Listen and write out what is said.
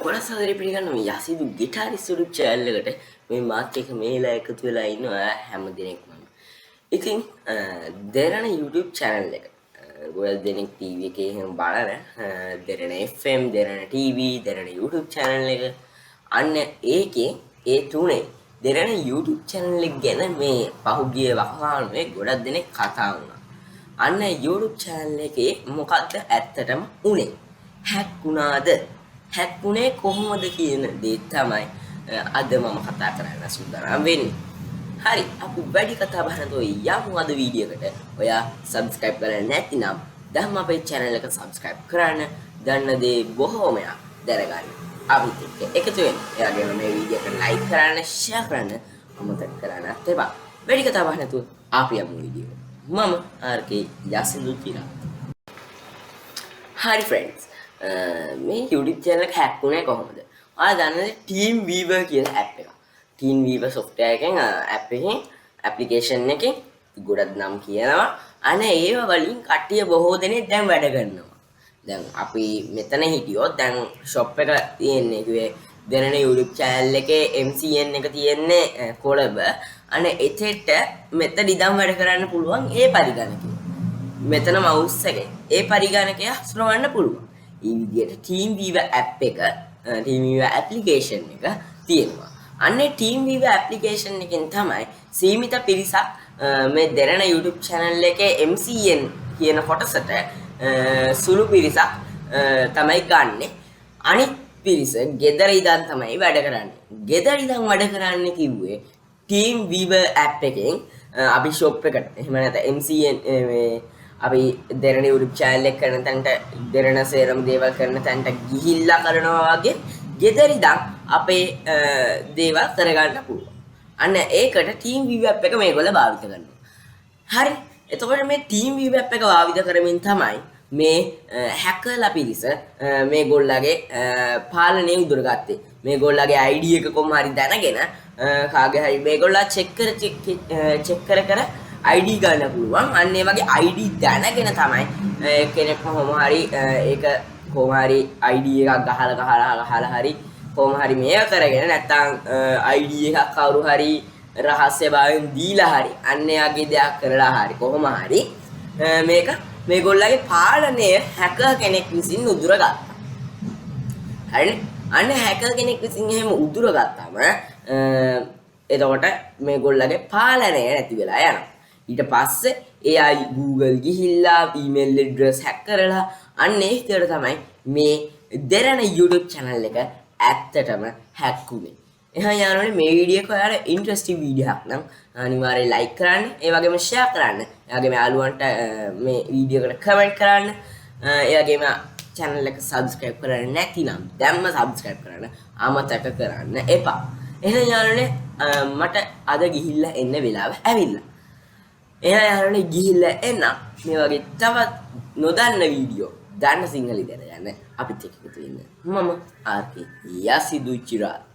ගොඩක් සාදරේ පිළිගන්න මේ Yasindu guitarist YouTube channel එකට මේ මාත් එක්ක මේලා එකතු වෙලා ඉන්නවා හැම දිනෙකම. ඉතින් derana YouTube channel එක ගොඩක් දෙනෙක් TV එකේ එහෙම බලන derana FM, derana TV, derana YouTube channel එක අන්න ඒකේ ඒ තුනේ derana YouTube channel එක ගැන මේ පහුගිය වකවානුවේ ගොඩක් දෙනෙක් කතා වුණා. අන්න YouTube channel එකේ මොකද්ද ඇත්තටම උනේ? හැක් වුණාද? හැක්ුණේ කොහොමද කියන දේ තමයි අද මම කතා කරන්න සූදානම් වෙන්නේ. හරි, අපි වැඩි කතා බහ නැතුව යමු අද වීඩියෝ එකට. ඔයා subscribe කරලා නැතිනම් දැන් අපේ channel එක subscribe කරන්න. දන්න දේ බොහෝමයක් දැනගන්න. අපිත් එක්ක එකතු වෙන්න. එයාගෙම මේ වීඩියෝ එක like කරන්න, share කරන්න අමතක කරන්නත් එපා. වැඩි කතා බහ නැතුව අපි යමු වීඩියෝ. මම RK Yasindu chirath. Hi friends. මේ YouTube channel එක hack වුණේ කොහොමද? ඔයා දන්නද TeamViewer කියලා app එක. TeamViewer software එකෙන් app එකෙන් application එකෙන් ගොඩක් නම් කියනවා. අනේ ඒව වලින් කට්ටිය බොහෝ දෙනෙක් දැන් වැඩ කරනවා. දැන් අපි මෙතන හිටියොත් දැන් shop එක තියෙන්නේ කිව්වේ derana YouTube channel එකේ MCN එක තියෙන්නේ කොළඹ. අනේ එතෙට මෙතන ඉඳන් වැඩ කරන්න පුළුවන් ඒ පරිගණකය. මෙතන mouse එකේ ඒ පරිගණකය හසුරවන්න පුළුවන්. ඒ විදිහට TeamViewer app එක TeamViewer application එක තියෙනවා. අන්නේ TeamViewer application එකෙන් තමයි සීමිත පිරිසක් මේ derana YouTube channel එකේ MCN කියන කොටසට සුළු පිරිසක් තමයි ගන්නෙ. අනිත් පිරිස ගෙදර ඉඳන් තමයි වැඩ කරන්නේ. ගෙදර ඉඳන් වැඩ කරන්නේ කිව්වේ TeamViewer app එකෙන් අපි shop එකට එහෙම නැත්නම් MCN මේ අපි derana YouTube channel එක කරන තැනට derana සේරම දේවල් කරන තැනට ගිහිල්ලා කරනවා වගේ ගෙදර ඉඳන් අපේ දේවල් කරගන්න පුළුවන්. අන්න ඒකට TeamViewer app එක මේගොල්ලෝ භාවිත කරනවා. හරි. එතකොට මේ TeamViewer app එක භාවිත කරමින් තමයි මේ හැකර්ලා පිරිස මේගොල්ලගේ පාලනය උදුරගත්තේ. මේගොල්ලගේ ID එක කොහොම හරි දැනගෙන කාගේ හරි මේගොල්ලෝ check කර ID ගන්න පුළුවන්. අන්න ඒ වගේ ID දැනගෙන තමයි කෙනෙක් කොහොම හරි ඒක කොහොම හරි ID එකක් ගහලා හරි කොහොම හරි මේක කරගෙන නැත්නම් ID එකක් කවුරු හරි රහස්‍ය භාවයෙන් දීලා හරි අන්න එයාගේ දෙයක් කරලා හරි කොහොම හරි මේක මේගොල්ලගේ පාලනය හැකර් කෙනෙක් විසින් උදුරගත්තා. හරිනේ? අන්න හැකර් කෙනෙක් විසින් එහෙම උදුරගත්තාම එතකොට මේගොල්ලගේ පාලනය නැති වෙලා යනවා. ඊට පස්සේ AI Google ගිහිල්ලා email address hack කරලා අන්න ඒ විදිහට තමයි මේ derana YouTube channel එක ඇත්තටම hack වුනේ. එහෙනම් යාළුවනේ මේ වීඩියෝ එක ඔයාලා interesting වීඩියෝ එකක් නම් අනිවාර්යයෙන් like කරන්න, ඒ වගේම share කරන්න. ඒ වගේම යාළුවන්ට මේ වීඩියෝ එකට comment කරන්න. ඒ වගේම channel එක subscribe කරන්න නැතිනම් දැන්ම subscribe කරන්න අමතක කරන්න එපා. එහෙනම් යාළුවනේ මට අද ගිහිල්ලා එන්න වෙලාව ඇවිල්ලා. එහෙනම් යාළුවනේ ගිහිල්ලා එන්න මේ වගේ තවත් නොදන්න වීඩියෝ දන්න සිංහල ඉගෙන ගන්න අපිත් එක්ක එකතු වෙන්න. මම RK Yasindu chirath.